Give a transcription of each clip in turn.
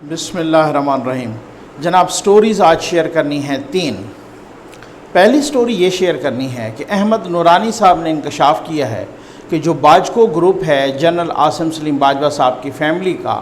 بسم اللہ الرحمن الرحیم۔ جناب سٹوریز آج شیئر کرنی ہیں 3۔ پہلی سٹوری یہ شیئر کرنی ہے کہ احمد نورانی صاحب نے انکشاف کیا ہے کہ جو باجکو گروپ ہے جنرل عاصم سلیم باجوہ صاحب کی فیملی کا،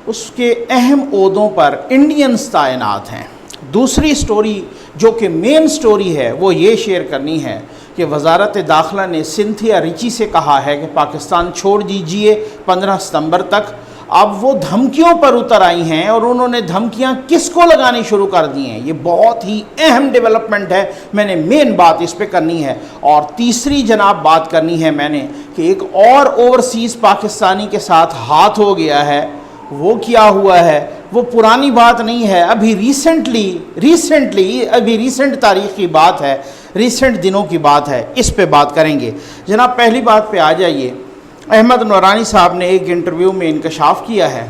اس کے اہم عہدوں پر انڈینز تعینات ہیں۔ دوسری سٹوری جو کہ مین سٹوری ہے وہ یہ شیئر کرنی ہے کہ وزارت داخلہ نے سنتھیا ریچی سے کہا ہے کہ پاکستان چھوڑ دیجئے 15 ستمبر تک۔ اب وہ دھمکیوں پر اتر آئی ہیں اور انہوں نے دھمکیاں کس کو لگانی شروع کر دی ہیں۔ یہ بہت ہی اہم ڈیولپمنٹ ہے، میں نے مین بات اس پہ کرنی ہے۔ اور تیسری جناب بات کرنی ہے میں نے کہ ایک اور اوورسیز پاکستانی کے ساتھ ہاتھ ہو گیا ہے۔ وہ کیا ہوا ہے؟ وہ پرانی بات نہیں ہے، ابھی ریسنٹ تاریخ کی بات ہے، ریسنٹ دنوں کی بات ہے، اس پہ بات کریں گے۔ جناب پہلی بات پہ آ جائیے۔ احمد نورانی صاحب نے ایک انٹرویو میں انکشاف کیا ہے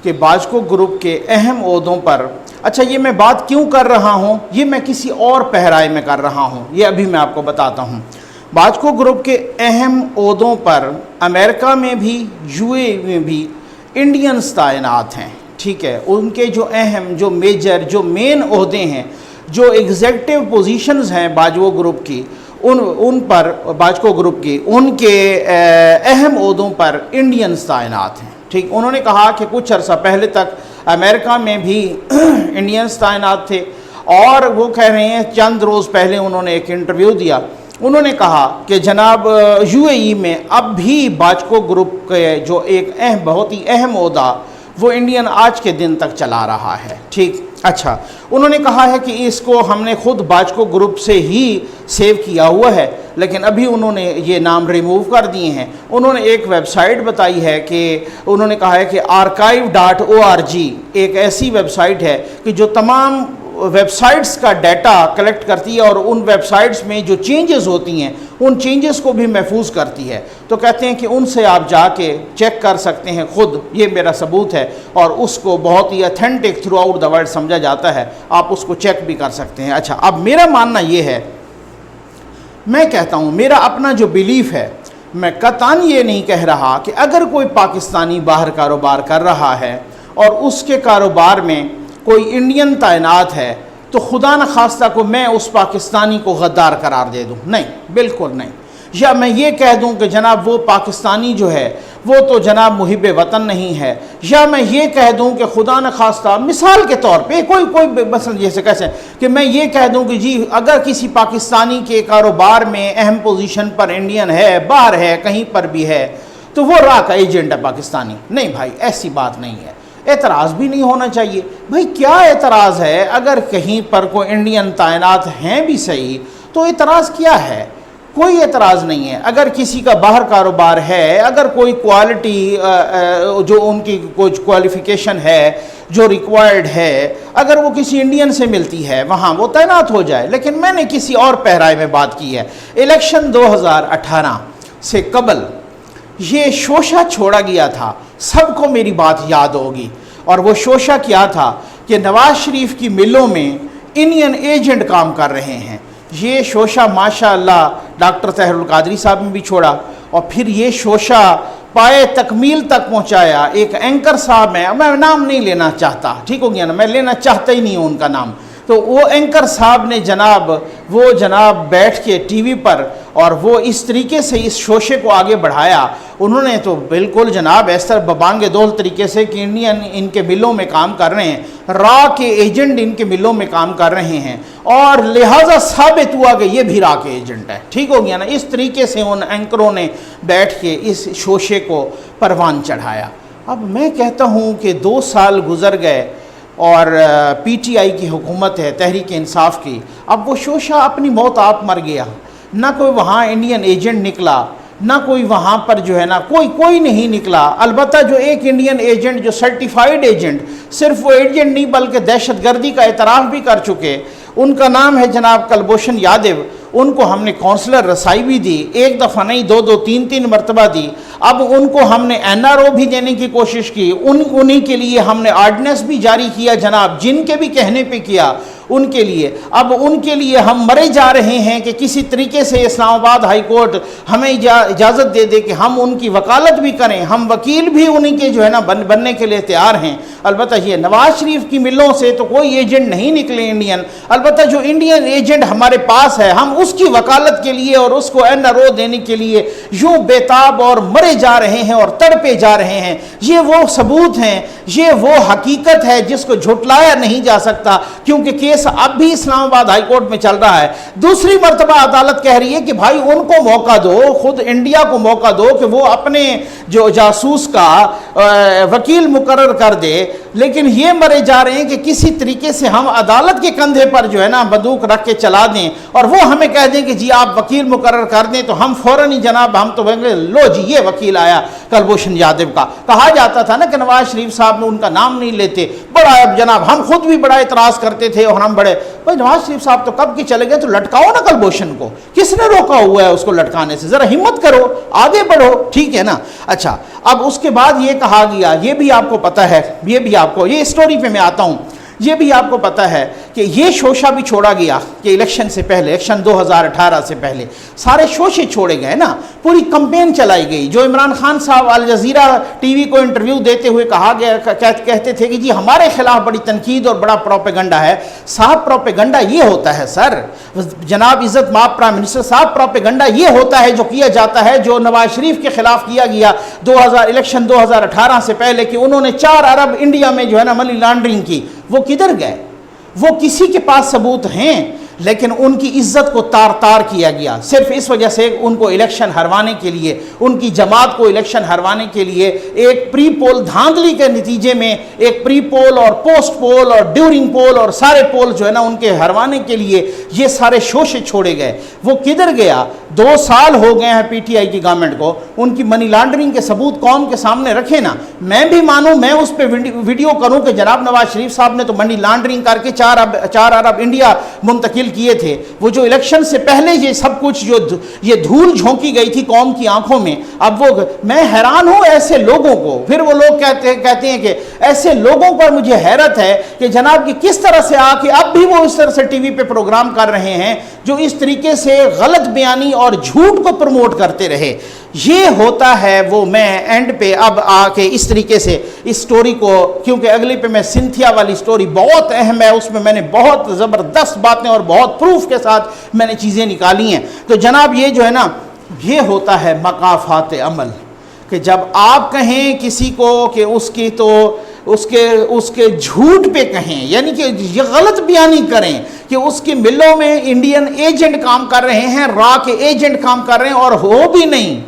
کہ باجکو گروپ کے اہم عہدوں پر، اچھا یہ میں بات کیوں کر رہا ہوں، یہ میں کسی اور پہرائے میں کر رہا ہوں، یہ ابھی میں آپ کو بتاتا ہوں۔ باجکو گروپ کے اہم عہدوں پر امریکہ میں بھی یو اے میں بھی انڈینز تعینات ہیں، ٹھیک ہے۔ ان کے جو اہم، جو میجر، جو مین عہدے ہیں، جو ایگزیکٹو پوزیشنز ہیں باجکو گروپ کی، ان پر باجکو گروپ کی ان کے اہم عہدوں پر انڈینز تعینات ہیں، ٹھیک۔ انہوں نے کہا کہ کچھ عرصہ پہلے تک امریکہ میں بھی انڈینز تعینات تھے، اور وہ کہہ رہے ہیں چند روز پہلے انہوں نے ایک انٹرویو دیا، انہوں نے کہا کہ جناب یو اے ای میں اب بھی باجکو گروپ کے جو ایک بہت ہی اہم عہدہ وہ انڈین آج کے دن تک چلا رہا ہے، ٹھیک۔ اچھا، انہوں نے کہا ہے کہ اس کو ہم نے خود باجکو گروپ سے ہی سیو کیا ہوا ہے، لیکن ابھی انہوں نے یہ نام ریموو کر دیے ہیں۔ انہوں نے ایک ویب سائٹ بتائی ہے کہ انہوں نے کہا ہے کہ archive.org ایک ایسی ویب سائٹ ہے کہ جو تمام ویب سائٹس کا ڈیٹا کلیکٹ کرتی ہے اور ان ویب سائٹس میں جو چینجز ہوتی ہیں ان چینجز کو بھی محفوظ کرتی ہے۔ تو کہتے ہیں کہ ان سے آپ جا کے چیک کر سکتے ہیں خود، یہ میرا ثبوت ہے، اور اس کو بہت ہی authentic throughout the world سمجھا جاتا ہے، آپ اس کو چیک بھی کر سکتے ہیں۔ اچھا، اب میرا ماننا یہ ہے، میں کہتا ہوں میرا اپنا جو بیلیف ہے، میں قطعاً یہ نہیں کہہ رہا کہ اگر کوئی پاکستانی باہر کاروبار کر رہا ہے اور اس کے کاروبار میں کوئی انڈین تعینات ہے تو خدا نخواستہ کو میں اس پاکستانی کو غدار قرار دے دوں، نہیں، بالکل نہیں۔ یا میں یہ کہہ دوں کہ جناب وہ پاکستانی جو ہے وہ تو جناب محب وطن نہیں ہے، یا میں یہ کہہ دوں کہ خدا نخواستہ مثال کے طور پہ کوئی مثلا جیسے کیسے کہ میں یہ کہہ دوں کہ جی اگر کسی پاکستانی کے کاروبار میں اہم پوزیشن پر انڈین ہے، باہر ہے، کہیں پر بھی ہے، تو وہ راہ کا ایجنٹ ہے پاکستانی۔ نہیں بھائی، ایسی بات نہیں ہے، اعتراض بھی نہیں ہونا چاہیے۔ بھائی کیا اعتراض ہے؟ اگر کہیں پر کوئی انڈین تعینات ہیں بھی صحیح تو اعتراض کیا ہے؟ کوئی اعتراض نہیں ہے۔ اگر کسی کا باہر کاروبار ہے، اگر کوئی کوالٹی جو ان کی کچھ کوالیفیکیشن ہے جو ریکوائرڈ ہے، اگر وہ کسی انڈین سے ملتی ہے وہاں وہ تعینات ہو جائے۔ لیکن میں نے کسی اور پہرائے میں بات کی ہے۔ الیکشن 2018 سے قبل یہ شوشہ چھوڑا گیا تھا، سب کو میری بات یاد ہوگی، اور وہ شوشہ کیا تھا کہ نواز شریف کی ملوں میں انڈین ایجنٹ کام کر رہے ہیں۔ یہ شوشہ ماشاءاللہ ڈاکٹر طاہر القادری صاحب نے بھی چھوڑا، اور پھر یہ شوشہ پائے تکمیل تک پہنچایا ایک اینکر صاحب ہیں، میں نام نہیں لینا چاہتا، ٹھیک ہو گیا نا، میں لینا چاہتا ہی نہیں ہوں ان کا نام۔ تو وہ اینکر صاحب نے جناب بیٹھ کے ٹی وی پر اور وہ اس طریقے سے اس شوشے کو آگے بڑھایا، انہوں نے تو بالکل جناب اس طرح ببانگ دول طریقے سے کہ انڈین ان کے ملوں میں کام کر رہے ہیں، را کے ایجنٹ ان کے ملوں میں کام کر رہے ہیں، اور لہٰذا ثابت ہوا کہ یہ بھی را کے ایجنٹ ہے، ٹھیک ہو گیا نا۔ اس طریقے سے ان اینکروں نے بیٹھ کے اس شوشے کو پروان چڑھایا۔ اب میں کہتا ہوں کہ 2 سال گزر گئے اور پی ٹی آئی کی حکومت ہے، تحریک انصاف کی، اب وہ شوشہ اپنی موت آپ مر گیا، نہ کوئی وہاں انڈین ایجنٹ نکلا، نہ کوئی وہاں پر جو ہے نا کوئی نہیں نکلا۔ البتہ جو ایک انڈین ایجنٹ جو سرٹیفائیڈ ایجنٹ، صرف وہ ایجنٹ نہیں بلکہ دہشت گردی کا اعتراف بھی کر چکے، ان کا نام ہے جناب کلبھوشن یادو۔ ان کو ہم نے کونسلر رسائی بھی دی، ایک دفعہ نہیں، 2 3 مرتبہ دی۔ اب ان کو ہم نے این آر او بھی دینے کی کوشش کی، انہی کے لیے ہم نے آرڈیننس بھی جاری کیا جناب، جن کے بھی کہنے پہ کیا، ان کے لیے. اب ان کے لیے ہم مرے جا رہے ہیں کہ کسی طریقے سے اسلام آباد ہائی کورٹ ہمیں اجازت دے دے کہ ہم ان کی وکالت بھی کریں. ہم وکیل بھی انہیں کے جو ہے نا بننے کے لیے تیار ہیں. البتہ یہ نواز شریف کی ملوں سے تو کوئی ایجنٹ نہیں نکلے انڈین. البتہ جو انڈین ایجنٹ ہمارے پاس ہے ہم اس کی وکالت کے لیے اور اس کو NRO دینے کے لیے یوں بیتاب اور مرے جا رہے ہیں اور تڑپے جا رہے ہیں. یہ وہ ثبوت ہیں, یہ وہ حقیقت ہے جس کو جھٹلایا نہیں جا سکتا, کیونکہ کیس اب بھی اسلام آباد ہائی کورٹ میں چل رہا ہے. دوسری مرتبہ عدالت کہہ رہی ہے کہ بھائی ان کو موقع دو, خود انڈیا کو موقع دو کہ وہ اپنے جو جاسوس کا وکیل مقرر کر دے. لیکن یہ مرے جا رہے ہیں کہ کسی طریقے سے ہم عدالت کے کندھے پر جو ہے نا بندوق رکھ کے چلا دیں اور وہ ہمیں کہہ دیں کہ جی آپ وکیل مقرر کر دیں, تو ہم فوراً ہی جناب ہم تو لو جی یہ وکیل آیا کلبھوشن یادو کا. کہا جاتا تھا نا کہ نواز شریف صاحب نے ان کا نام نہیں لیتے, بڑا اب جناب ہم خود بھی بڑا اعتراض کرتے تھے اور ہم بڑے بھائی نواز شریف صاحب تو کب کے چلے گئے, تو لٹکاؤ نا کلبھوشن کو, کس نے روکا ہوا ہے اس کو لٹکانے سے, ذرا ہمت کرو آگے بڑھو, ٹھیک ہے نا. اچھا اب اس کے بعد یہ کہا گیا, یہ بھی آپ کو پتہ ہے, یہ بھی آپ کو, یہ اسٹوری پہ میں آتا ہوں, یہ بھی آپ کو پتہ ہے کہ یہ شوشہ بھی چھوڑا گیا کہ الیکشن سے پہلے, الیکشن 2018 سے پہلے سارے شوشے چھوڑے گئے نا, پوری کمپین چلائی گئی. جو عمران خان صاحب الجزیرہ ٹی وی کو انٹرویو دیتے ہوئے کہا گیا, کہتے تھے کہ جی ہمارے خلاف بڑی تنقید اور بڑا پروپیگنڈا ہے. صاحب پروپیگنڈا یہ ہوتا ہے سر, جناب عزت مآب پرائم منسٹر صاحب, پروپیگنڈا یہ ہوتا ہے جو کیا جاتا ہے, جو نواز شریف کے خلاف کیا گیا الیکشن 2018 سے پہلے کہ انہوں نے 4 ارب انڈیا میں جو ہے نا منی لانڈرنگ کی. وہ کدھر گئے؟ وہ کسی کے پاس ثبوت ہیں, لیکن ان کی عزت کو تار تار کیا گیا صرف اس وجہ سے ان کو الیکشن ہروانے کے لیے, ان کی جماعت کو الیکشن ہروانے کے لیے ایک پری پول دھاندلی کے نتیجے میں, ایک پری پول اور پوسٹ پول اور ڈیورنگ پول اور سارے پول جو ہے نا ان کے ہروانے کے لیے یہ سارے شوشے چھوڑے گئے. وہ کدھر گیا؟ 2 سال ہو گئے ہیں پی ٹی آئی کی گورنمنٹ کو, ان کی منی لانڈرنگ کے ثبوت قوم کے سامنے رکھے نا. میں بھی مانوں, میں اس پہ ویڈیو کروں کہ جناب نواز شریف صاحب نے تو منی لانڈرنگ کر کے 4 ارب انڈیا منتقل کیے تھے. وہ جو الیکشن سے پہلے یہ سب کچھ جو یہ دھول جھونکی گئی تھی قوم کی آنکھوں میں, اب وہ میں حیران ہوں ایسے لوگوں کو. پھر وہ لوگ کہتے ہیں کہ ایسے لوگوں پر مجھے حیرت ہے کہ جناب کہ کس طرح سے آ کے اب بھی وہ اس طرح سے ٹی وی پہ پروگرام کر رہے ہیں جو اس طریقے سے غلط بیانی اور جھوٹ کو پروموٹ کرتے رہے. یہ ہوتا ہے وہ. میں اینڈ پہ اب آ کے اس طریقے سے اس سٹوری کو, کیونکہ اگلی پہ میں سنتھیا والی سٹوری بہت اہم ہے, اس میں میں نے بہت زبردست باتیں اور بہت پروف کے ساتھ میں نے چیزیں نکالی ہیں. تو جناب یہ جو ہے نا یہ ہوتا ہے مقافات عمل, کہ جب آپ کہیں کسی کو کہ اس کی تو اس کے جھوٹ پہ کہیں, یعنی کہ یہ غلط بیانی کریں کہ اس کی ملوں میں انڈین ایجنٹ کام کر رہے ہیں, را کے ایجنٹ کام کر رہے ہیں, اور ہو بھی نہیں.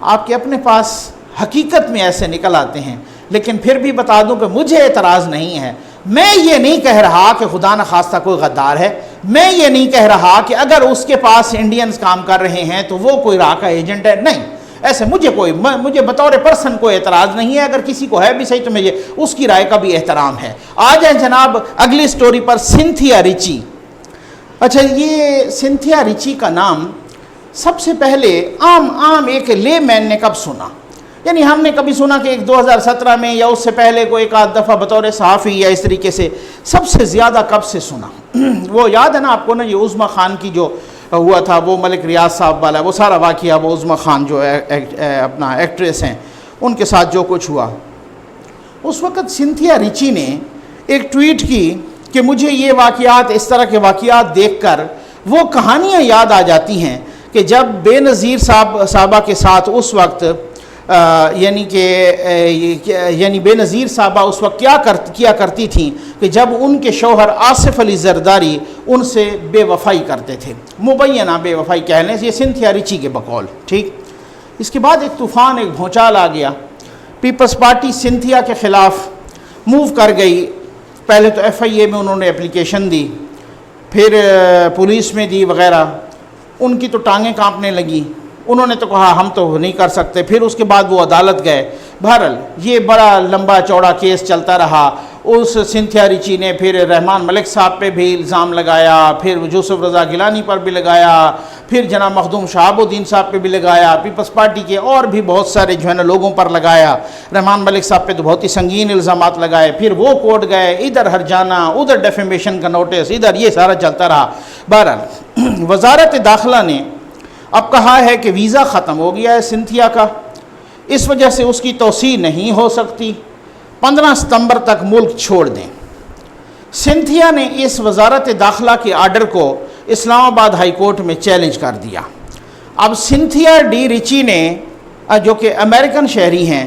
آپ کے اپنے پاس حقیقت میں ایسے نکل آتے ہیں. لیکن پھر بھی بتا دوں کہ مجھے اعتراض نہیں ہے. میں یہ نہیں کہہ رہا کہ خدا نخواستہ کوئی غدار ہے, میں یہ نہیں کہہ رہا کہ اگر اس کے پاس انڈینز کام کر رہے ہیں تو وہ کوئی را کا ایجنٹ ہے. نہیں, ایسے مجھے بطور پرسن کوئی اعتراض نہیں ہے. اگر کسی کو ہے بھی صحیح تو مجھے اس کی رائے کا بھی احترام ہے. آ جائیں جناب اگلی سٹوری پر, سنتھیا ریچی. اچھا, یہ سنتھیا ریچی کا نام سب سے پہلے عام ایک لے مین نے کب سنا؟ یعنی ہم نے کبھی سنا کہ 2017 میں یا اس سے پہلے کوئی ایک آدھ دفعہ بطور صحافی یا اس طریقے سے. سب سے زیادہ کب سے سنا؟ وہ یاد ہے نا آپ کو نا, یہ عظمیٰ خان کی جو ہوا تھا, وہ ملک ریاض صاحب والا وہ سارا واقعہ, وہ عظمیٰ خان جو اپنا ایکٹریس ہیں ان کے ساتھ جو کچھ ہوا. اس وقت سنتھیا ریچی نے ایک ٹویٹ کی کہ مجھے یہ واقعات, اس طرح کے واقعات دیکھ کر وہ کہانیاں یاد آ جاتی ہیں کہ جب بے نظیر صاحبہ کے ساتھ اس وقت یعنی بے نظیر صاحبہ اس وقت کیا کرتی تھیں کہ جب ان کے شوہر آصف علی زرداری ان سے بے وفائی کرتے تھے, مبینہ بے وفائی کہہ لیں, یہ سنتھیا ریچی کے بقول. ٹھیک, اس کے بعد ایک طوفان, ایک بھونچال آ گیا. پیپلز پارٹی سنتھیا کے خلاف موو کر گئی. پہلے تو FIA میں انہوں نے اپلیکیشن دی, پھر پولیس میں دی وغیرہ. ان کی تو ٹانگیں کانپنے لگیں, انہوں نے تو کہا ہم تو نہیں کر سکتے. پھر اس کے بعد وہ عدالت گئے. بہرحال یہ بڑا لمبا چوڑا کیس چلتا رہا. اس سنتھیا ریچی نے پھر رحمان ملک صاحب پہ بھی الزام لگایا, پھر یوسف رضا گیلانی پر بھی لگایا, پھر جناب مخدوم شہاب الدین صاحب پہ بھی لگایا, پیپلز پارٹی کے اور بھی بہت سارے جو ہے نا لوگوں پر لگایا. رحمان ملک صاحب پہ تو بہت ہی سنگین الزامات لگائے, پھر وہ کورٹ گئے, ادھر ہرجانہ, ادھر ڈیفیمیشن کا نوٹس, ادھر یہ سارا چلتا رہا. بہرحال وزارت داخلہ نے اب کہا ہے کہ ویزا ختم ہو گیا ہے سنتھیا کا, اس وجہ سے اس کی توسیع نہیں ہو سکتی, 15 ستمبر تک ملک چھوڑ دیں. سنتھیا نے اس وزارت داخلہ کے آرڈر کو اسلام آباد ہائی کورٹ میں چیلنج کر دیا. اب سنتھیا ڈی ریچی نے, جو کہ امریکن شہری ہیں,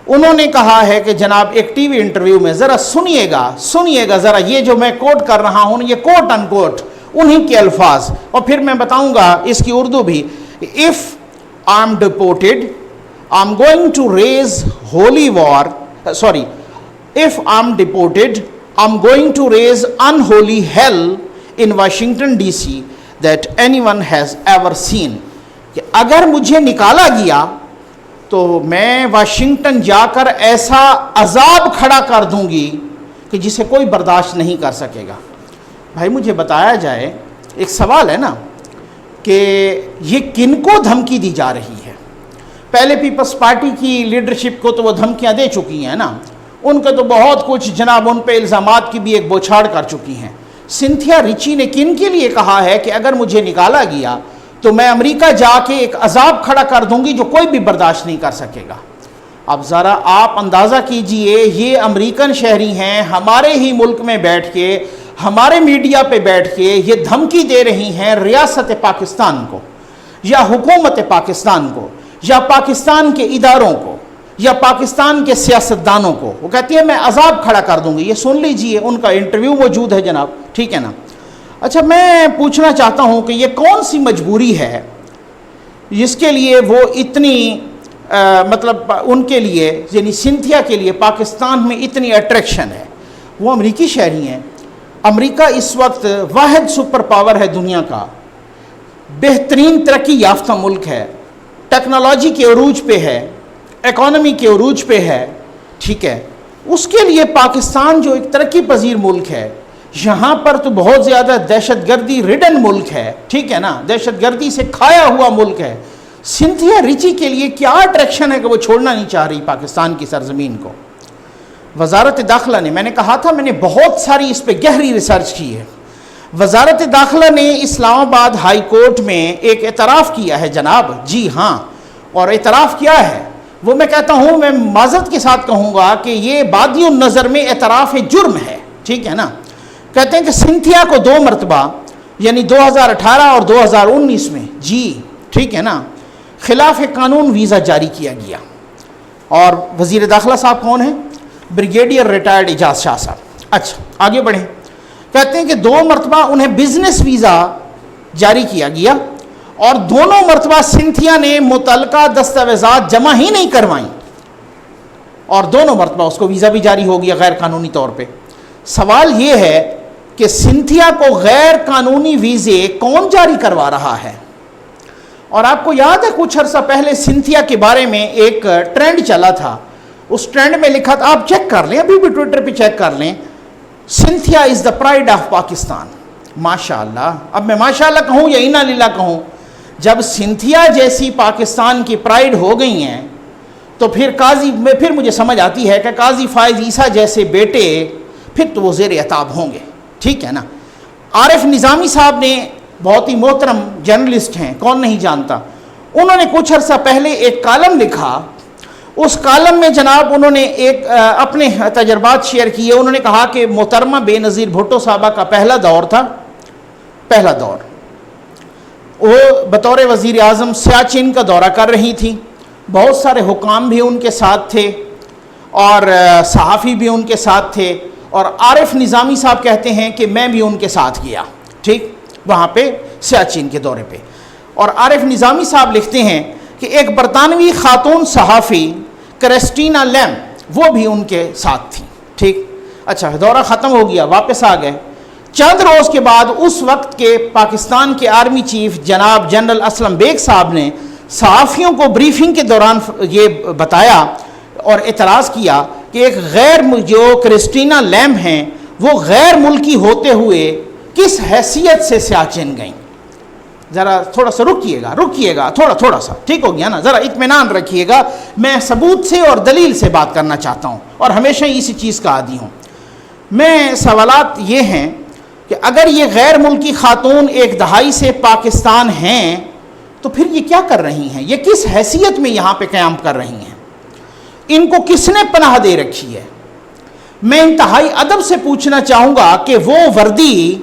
انہوں نے کہا ہے کہ جناب ایک ٹی وی انٹرویو میں, ذرا سنیے گا ذرا, یہ جو میں کوٹ کر رہا ہوں یہ کوٹ ان کوٹ انہی کے الفاظ, اور پھر میں بتاؤں گا اس کی اردو بھی. If I'm deported, I'm going to raise holy war, if I'm deported, I'm going to raise unholy hell in Washington DC that anyone has ever seen. کہ اگر مجھے نکالا گیا تو میں واشنگٹن جا کر ایسا عذاب کھڑا کر دوں گی کہ جسے کوئی برداشت نہیں کر سکے گا. بھائی مجھے بتایا جائے, ایک سوال ہے نا کہ یہ کن کو دھمکی دی جا رہی ہے. پہلے پیپلز پارٹی کی لیڈرشپ کو تو وہ دھمکیاں دے چکی ہیں نا, ان کا تو بہت کچھ جناب ان پہ الزامات کی بھی ایک بوچھاڑ کر چکی ہیں. سنتھیا ریچی نے کن کے لیے کہا ہے کہ اگر مجھے نکالا گیا تو میں امریکہ جا کے ایک عذاب کھڑا کر دوں گی جو کوئی بھی برداشت نہیں کر سکے گا. اب ذرا آپ اندازہ کیجئے, یہ امریکن شہری ہیں, ہمارے ہی ملک میں بیٹھ کے, ہمارے میڈیا پہ بیٹھ کے یہ دھمکی دے رہی ہیں ریاست پاکستان کو, یا حکومت پاکستان کو, یا پاکستان کے اداروں کو, یا پاکستان کے سیاستدانوں کو. وہ کہتی ہے میں عذاب کھڑا کر دوں گی. یہ سن لیجئے, ان کا انٹرویو موجود ہے جناب, ٹھیک ہے نا. اچھا, میں پوچھنا چاہتا ہوں کہ یہ کون سی مجبوری ہے جس کے لیے وہ اتنی مطلب ان کے لیے, یعنی سنتھیا کے لیے پاکستان میں اتنی اٹریکشن ہے. وہ امریکی شہری ہیں. امریکہ اس وقت واحد سپر پاور ہے دنیا کا, بہترین ترقی یافتہ ملک ہے, ٹیکنالوجی کے عروج پہ ہے, اکانومی کے عروج پہ ہے, ٹھیک ہے. اس کے لیے پاکستان جو ایک ترقی پذیر ملک ہے, یہاں پر تو بہت زیادہ دہشت گردی ریڈن ملک ہے, ٹھیک ہے نا, دہشت گردی سے کھایا ہوا ملک ہے. سنتھیا ریچی کے لیے کیا اٹریکشن ہے کہ وہ چھوڑنا نہیں چاہ رہی پاکستان کی سرزمین کو. وزارت داخلہ نے, میں نے کہا تھا میں نے بہت ساری اس پہ گہری ریسرچ کی ہے. وزارت داخلہ نے اسلام آباد ہائی کورٹ میں ایک اعتراف کیا ہے جناب, جی ہاں, اور اعتراف کیا ہے وہ میں کہتا ہوں, میں معذرت کے ساتھ کہوں گا کہ یہ بادی النظر میں اعتراف جرم ہے, ٹھیک ہے نا. کہتے ہیں کہ سنتھیا کو 2 مرتبہ یعنی 2018 اور 2019 میں, جی ٹھیک ہے نا, خلاف قانون ویزا جاری کیا گیا. اور وزیر داخلہ صاحب کون ہیں؟ بریگیڈیئر ریٹائرڈ اعجاز شاہ صاحب. اچھا آگے بڑھیں. کہتے ہیں کہ 2 مرتبہ انہیں بزنس ویزا جاری کیا گیا, اور دونوں مرتبہ سنتھیا نے متعلقہ دستاویزات جمع ہی نہیں کروائیں, اور دونوں مرتبہ اس کو ویزا بھی جاری ہو گیا غیر قانونی طور پہ. سوال یہ ہے کہ سنتھیا کو غیر قانونی ویزے کون جاری کروا رہا ہے؟ اور آپ کو یاد ہے کچھ عرصہ پہلے سنتھیا کے بارے میں ایک ٹرینڈ چلا تھا, اس ٹرینڈ میں لکھا تھا, آپ چیک کر لیں, ابھی بھی ٹویٹر پہ چیک کر لیں, Cynthia is the pride of Pakistan. ماشاءاللہ, اب میں ماشاءاللہ کہوں یا انا للہ کہوں, جب سنتھیا جیسی پاکستان کی پرائڈ ہو گئی ہیں تو پھر مجھے سمجھ آتی ہے کہ قاضی فائز عیسیٰ جیسے بیٹے پھر تو وہ زیر عتاب ہوں گے, ٹھیک ہے نا. عارف نظامی صاحب نے, بہت ہی محترم جرنلسٹ ہیں, کون نہیں جانتا, انہوں نے کچھ عرصہ پہلے ایک کالم لکھا. اس کالم میں جناب انہوں نے ایک اپنے تجربات شیئر کیے. انہوں نے کہا کہ محترمہ بے نظیر بھٹو صاحبہ کا پہلا دور تھا, پہلا دور, وہ بطور وزیر اعظم سیاچن کا دورہ کر رہی تھی, بہت سارے حکام بھی ان کے ساتھ تھے اور صحافی بھی ان کے ساتھ تھے, اور عارف نظامی صاحب کہتے ہیں کہ میں بھی ان کے ساتھ گیا, ٹھیک, وہاں پہ سیاچن کے دورے پہ. اور عارف نظامی صاحب لکھتے ہیں کہ ایک برطانوی خاتون صحافی کرسٹینا لیم وہ بھی ان کے ساتھ تھی, ٹھیک. اچھا, دورہ ختم ہو گیا, واپس آ گئے. چند روز کے بعد اس وقت کے پاکستان کے آرمی چیف جناب جنرل اسلم بیگ صاحب نے صحافیوں کو بریفنگ کے دوران یہ بتایا اور اعتراض کیا کہ ایک جو کرسٹینا لیمب ہیں وہ غیر ملکی ہوتے ہوئے کس حیثیت سے سیاچن گئیں. ذرا تھوڑا سا رکیے گا تھوڑا سا ٹھیک ہو گیا نا, ذرا اطمینان رکھیے گا, میں ثبوت سے اور دلیل سے بات کرنا چاہتا ہوں اور ہمیشہ اسی چیز کا عادی ہوں. میں سوالات یہ ہیں کہ اگر یہ غیر ملکی خاتون ایک دہائی سے پاکستان ہیں تو پھر یہ کیا کر رہی ہیں, یہ کس حیثیت میں یہاں پہ قیام کر رہی ہیں, ان کو کس نے پناہ دے رکھی ہے. میں انتہائی ادب سے پوچھنا چاہوں گا کہ وہ وردی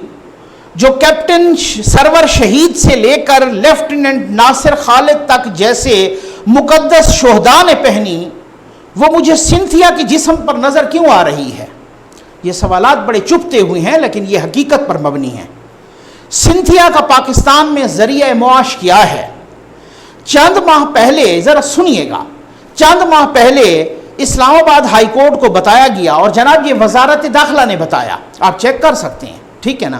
جو کیپٹن سرور شہید سے لے کر لیفٹیننٹ ناصر خالد تک جیسے مقدس شہداء نے پہنی, وہ مجھے سنتھیا کے جسم پر نظر کیوں آ رہی ہے. یہ سوالات بڑے چپتے ہوئے ہیں لیکن یہ حقیقت پر مبنی ہیں. سنتھیا کا پاکستان میں ذریعہ معاش کیا ہے. چند ماہ پہلے, ذرا سنیے گا, چند ماہ پہلے اسلام آباد ہائی کورٹ کو بتایا گیا اور جناب یہ وزارت داخلہ نے بتایا, آپ چیک کر سکتے ہیں ٹھیک ہے نا,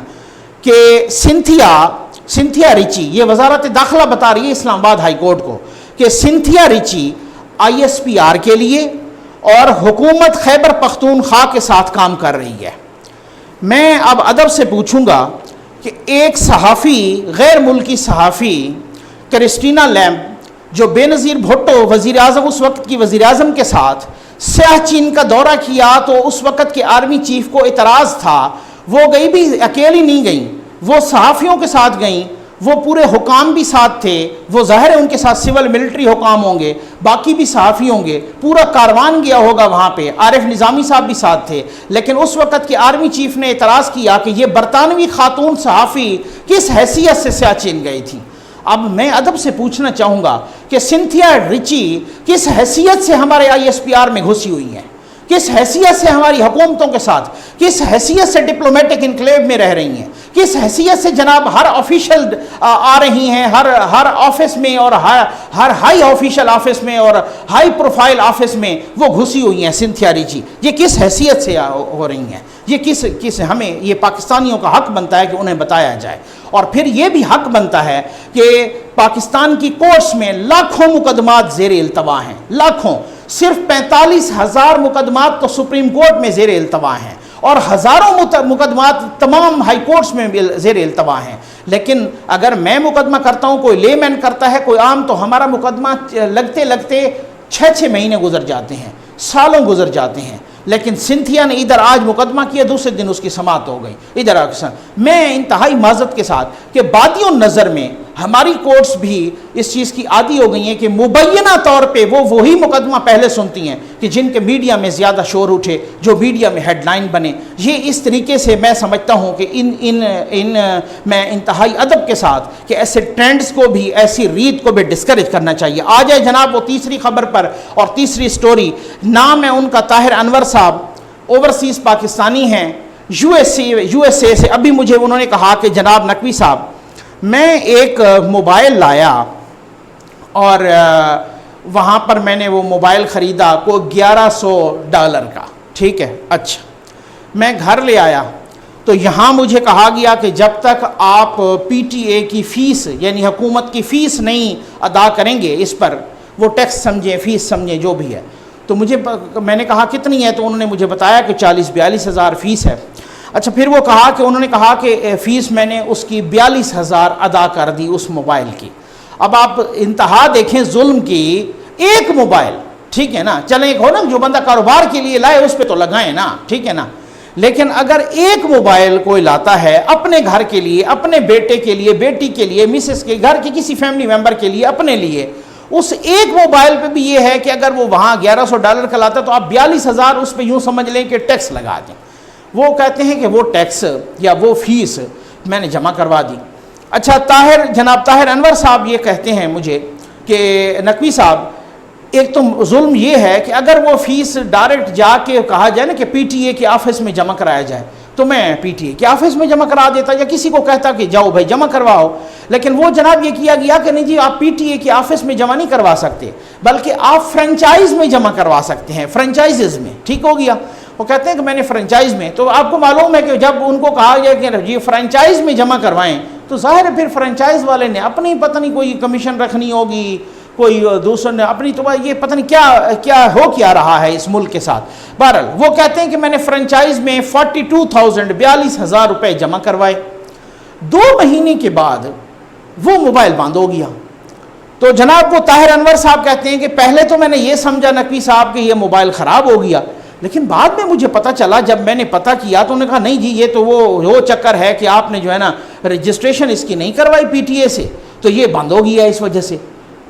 کہ سنتھیا ریچی, یہ وزارت داخلہ بتا رہی ہے اسلام آباد ہائی کورٹ کو کہ سنتھیا ریچی ISPR کے لیے اور حکومت خیبر پختونخوا کے ساتھ کام کر رہی ہے. میں اب ادب سے پوچھوں گا کہ ایک صحافی, غیر ملکی صحافی کرسٹینا لیمب جو بے نظیر بھٹو وزیر اعظم اس وقت کی وزیر اعظم کے ساتھ سیاہ چین کا دورہ کیا تو اس وقت کے آرمی چیف کو اعتراض تھا, وہ گئی بھی اکیلی نہیں گئیں, وہ صحافیوں کے ساتھ گئیں, وہ پورے حکام بھی ساتھ تھے, وہ ظاہر ہے ان کے ساتھ سول ملٹری حکام ہوں گے, باقی بھی صحافی ہوں گے, پورا کاروان گیا ہوگا وہاں پہ, عارف نظامی صاحب بھی ساتھ تھے. لیکن اس وقت کے آرمی چیف نے اعتراض کیا کہ یہ برطانوی خاتون صحافی کس حیثیت سے سیاچین گئی تھی. اب میں ادب سے پوچھنا چاہوں گا کہ سنتھیا ریچی کس حیثیت سے ہمارے ISPR میں گھسی ہوئی ہیں, کس حیثیت سے ہماری حکومتوں کے ساتھ, کس حیثیت سے ڈپلومیٹک انکلیو میں رہ رہی ہیں, کس حیثیت سے جناب ہر آفیشل آ رہی ہیں, ہر آفس میں اور ہر ہائی آفیشل آفس میں اور ہائی پروفائل آفس میں وہ گھسی ہوئی ہیں. سنتھیا ریچی یہ کس حیثیت سے ہو رہی ہیں, یہ کس ہمیں یہ پاکستانیوں کا حق بنتا ہے کہ انہیں بتایا جائے. اور پھر یہ بھی حق بنتا ہے کہ پاکستان کی کورٹس میں لاکھوں مقدمات زیر التوا ہیں, لاکھوں, صرف 45,000 مقدمات تو سپریم کورٹ میں زیر التوا ہیں اور ہزاروں مقدمات تمام ہائی کورٹس میں زیر التوا ہیں. لیکن اگر میں مقدمہ کرتا ہوں, کوئی لے مین کرتا ہے, کوئی عام, تو ہمارا مقدمہ لگتے 6 مہینے گزر جاتے ہیں, سالوں گزر جاتے ہیں. لیکن سنتھیا نے ادھر آج مقدمہ کیا, دوسرے دن اس کی سماعت ہو گئی ادھر آ. میں انتہائی معذرت کے ساتھ کہ بادیوں نظر میں ہماری کورٹس بھی اس چیز کی عادی ہو گئی ہیں کہ مبینہ طور پہ وہ وہی مقدمہ پہلے سنتی ہیں کہ جن کے میڈیا میں زیادہ شور اٹھے, جو میڈیا میں ہیڈ لائن بنے. یہ اس طریقے سے میں سمجھتا ہوں کہ میں انتہائی ادب کے ساتھ کہ ایسے ٹرینڈز کو بھی, ایسی ریت کو بھی ڈسکریج کرنا چاہیے. آ جائے جناب وہ تیسری خبر پر, اور تیسری سٹوری. نام ہے ان کا طاہر انور صاحب, اوورسیز پاکستانی ہیں, USA سے. ابھی مجھے انہوں نے کہا کہ جناب نقوی صاحب میں ایک موبائل لایا اور وہاں پر میں نے وہ موبائل خریدا کو $1100 کا, ٹھیک ہے. اچھا, میں گھر لے آیا تو یہاں مجھے کہا گیا کہ جب تک آپ PTA کی فیس یعنی حکومت کی فیس نہیں ادا کریں گے, اس پر وہ ٹیکس سمجھیں, فیس سمجھیں, جو بھی ہے. تو میں نے کہا کتنی ہے, تو انہوں نے مجھے بتایا کہ 40-42 ہزار فیس ہے. اچھا, پھر انہوں نے کہا کہ فیس میں نے اس کی 42,000 ادا کر دی اس موبائل کی. اب آپ انتہا دیکھیں ظلم کی, ایک موبائل, ٹھیک ہے نا, چلیں ایک ہو نا جو بندہ کاروبار کے لیے لائے اس پہ تو لگائیں نا, ٹھیک ہے نا. لیکن اگر ایک موبائل کوئی لاتا ہے اپنے گھر کے لیے, اپنے بیٹے کے لیے, بیٹی کے لیے, مسز کے گھر کے کسی فیملی ممبر کے لیے, اپنے لیے, اس ایک موبائل پہ بھی یہ ہے کہ اگر وہ وہاں $1100 کا لاتا ہے تو آپ 42,000 اس پہ یوں سمجھ لیں کہ ٹیکس لگا دیں. وہ کہتے ہیں کہ وہ ٹیکس یا وہ فیس میں نے جمع کروا دی. اچھا, جناب طاہر انور صاحب یہ کہتے ہیں مجھے کہ نقوی صاحب ایک تو ظلم یہ ہے کہ اگر وہ فیس ڈائریکٹ جا کے کہا جائے نا کہ PTA کے آفس میں جمع کرایا جائے تو میں PTA کے آفس میں جمع کرا دیتا, یا کسی کو کہتا کہ جاؤ بھائی جمع کرواؤ. لیکن وہ جناب یہ کیا گیا کہ نہیں جی آپ PTA کے آفس میں جمع نہیں کروا سکتے, بلکہ آپ فرنچائز میں جمع کروا سکتے ہیں, فرنچائزز میں. ٹھیک ہو گیا. وہ کہتے ہیں کہ میں نے فرنچائز میں, تو آپ کو معلوم ہے کہ جب ان کو کہا گیا کہ یہ فرنچائز میں جمع کروائیں تو ظاہر ہے پھر فرنچائز والے نے اپنی پتہ نہیں کوئی کمیشن رکھنی ہوگی, کوئی دوسروں نے اپنی تو یہ پتہ نہیں کیا ہو کیا رہا ہے اس ملک کے ساتھ. بہرحال وہ کہتے ہیں کہ میں نے فرنچائز میں 42,000 روپے جمع کروائے. 2 مہینے کے بعد وہ موبائل بند ہو گیا. تو جناب وہ طاہر انور صاحب کہتے ہیں کہ پہلے تو میں نے یہ سمجھا نقوی صاحب کہ یہ موبائل خراب ہو گیا, لیکن بعد میں مجھے پتہ چلا, جب میں نے پتہ کیا تو انہوں نے کہا نہیں جی یہ تو وہ چکر ہے کہ آپ نے جو ہے نا رجسٹریشن اس کی نہیں کروائی پی ٹی اے سے, تو یہ بند ہو گیا اس وجہ سے.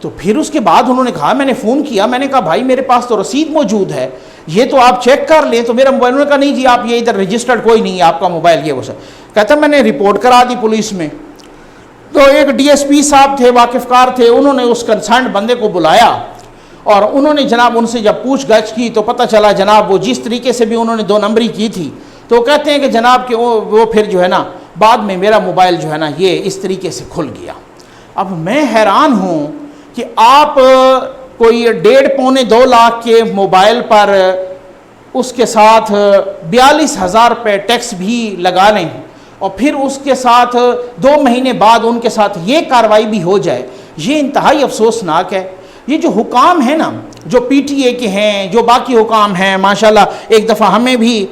تو پھر اس کے بعد انہوں نے کہا, میں نے فون کیا, میں نے کہا بھائی میرے پاس تو رسید موجود ہے, یہ تو آپ چیک کر لیں. تو میرا موبائل, انہوں نے کہا نہیں جی آپ یہ ادھر رجسٹرڈ کوئی نہیں ہے آپ کا موبائل, یہ وہ سب. کہتا میں نے رپورٹ کرا دی پولیس میں. تو ایک ڈی ایس پی صاحب تھے, واقف کار تھے, انہوں نے اس کنسرنڈ بندے کو بلایا اور انہوں نے جناب ان سے جب پوچھ گچھ کی تو پتہ چلا جناب وہ جس طریقے سے بھی انہوں نے 2 نمبری کی تھی, تو کہتے ہیں کہ جناب کہ وہ پھر جو ہے نا بعد میں میرا موبائل جو ہے نا یہ اس طریقے سے کھل گیا. اب میں حیران ہوں کہ آپ کوئی 1.5-2 لاکھ کے موبائل پر اس کے ساتھ 42,000 روپے ٹیکس بھی لگا لیں اور پھر اس کے ساتھ 2 مہینے بعد ان کے ساتھ یہ کارروائی بھی ہو جائے. یہ انتہائی افسوسناک ہے. یہ جو حکام ہیں نا, جو پی ٹی اے کے ہیں, جو باقی حکام ہیں, ماشاءاللہ ایک دفعہ ہمیں بھی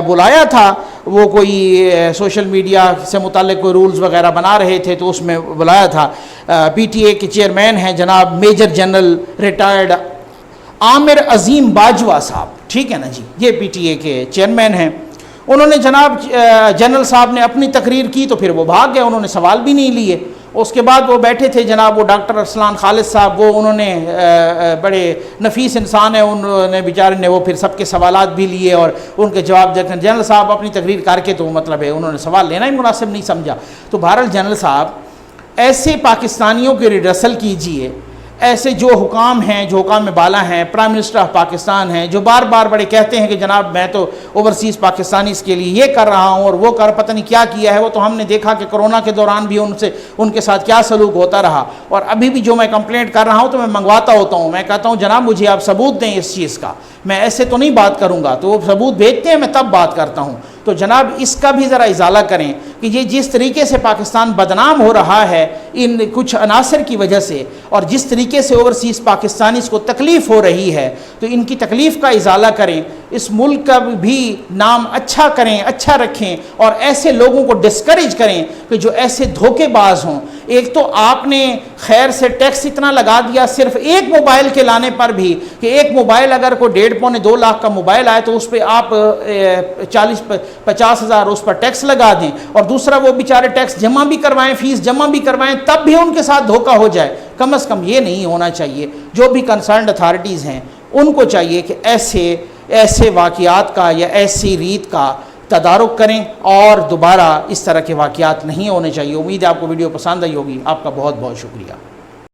بلایا تھا, وہ کوئی سوشل میڈیا سے متعلق کوئی رولز وغیرہ بنا رہے تھے تو اس میں بلایا تھا. پی ٹی اے کے چیئرمین ہیں جناب میجر جنرل ریٹائرڈ عامر عظیم باجوہ صاحب, ٹھیک ہے نا جی, یہ پی ٹی اے کے چیئرمین ہیں. انہوں نے جناب جنرل صاحب نے اپنی تقریر کی تو پھر وہ بھاگ گئے, انہوں نے سوال بھی نہیں لیے. اس کے بعد وہ بیٹھے تھے جناب وہ ڈاکٹر ارسلان خالد صاحب, وہ انہوں نے بڑے نفیس انسان ہیں, انہوں نے بیچارے نے وہ پھر سب کے سوالات بھی لیے اور ان کے جواب دے کر جنرل صاحب اپنی تقریر کر کے تو مطلب ہے انہوں نے سوال لینا ہی مناسب نہیں سمجھا. تو بہرحال جنرل صاحب ایسے پاکستانیوں کے ریڈرسل کیجئے, ایسے جو حکام ہیں, جو حکام میں بالا ہیں, پرائم منسٹر آف پاکستان ہیں, جو بار بار بڑے کہتے ہیں کہ جناب میں تو اوورسیز پاکستانیز کے لیے یہ کر رہا ہوں اور وہ پتہ نہیں کیا کیا ہے. وہ تو ہم نے دیکھا کہ کرونا کے دوران بھی ان کے ساتھ کیا سلوک ہوتا رہا, اور ابھی بھی جو میں کمپلینٹ کر رہا ہوں تو میں منگواتا ہوتا ہوں, میں کہتا ہوں جناب مجھے آپ ثبوت دیں اس چیز کا, میں ایسے تو نہیں بات کروں گا. تو وہ ثبوت بھیجتے ہیں, میں تب بات کرتا ہوں. تو جناب اس کا بھی ذرا ازالہ کریں کہ یہ جس طریقے سے پاکستان بدنام ہو رہا ہے ان کچھ عناصر کی وجہ سے, اور جس طریقے سے اوورسیز پاکستانیز کو تکلیف ہو رہی ہے, تو ان کی تکلیف کا ازالہ کریں, اس ملک کا بھی نام اچھا کریں, اچھا رکھیں, اور ایسے لوگوں کو ڈسکریج کریں کہ جو ایسے دھوکے باز ہوں. ایک تو آپ نے خیر سے ٹیکس اتنا لگا دیا صرف ایک موبائل کے لانے پر بھی کہ ایک موبائل اگر کوئی 1.5-2 لاکھ کا موبائل آئے تو اس پہ آپ 40-50 ہزار اس پر ٹیکس لگا دیں, اور دوسرا وہ بیچارے ٹیکس جمع بھی کروائیں, فیس جمع بھی کروائیں, تب بھی ان کے ساتھ دھوکہ ہو جائے. کم از کم یہ نہیں ہونا چاہیے. جو بھی کنسرنڈ اتھارٹیز ہیں ان کو چاہیے کہ ایسے واقعات کا یا ایسی ریت کا تدارک کریں اور دوبارہ اس طرح کے واقعات نہیں ہونے چاہیے. امید ہے آپ کو ویڈیو پسند آئی ہوگی. آپ کا بہت بہت شکریہ.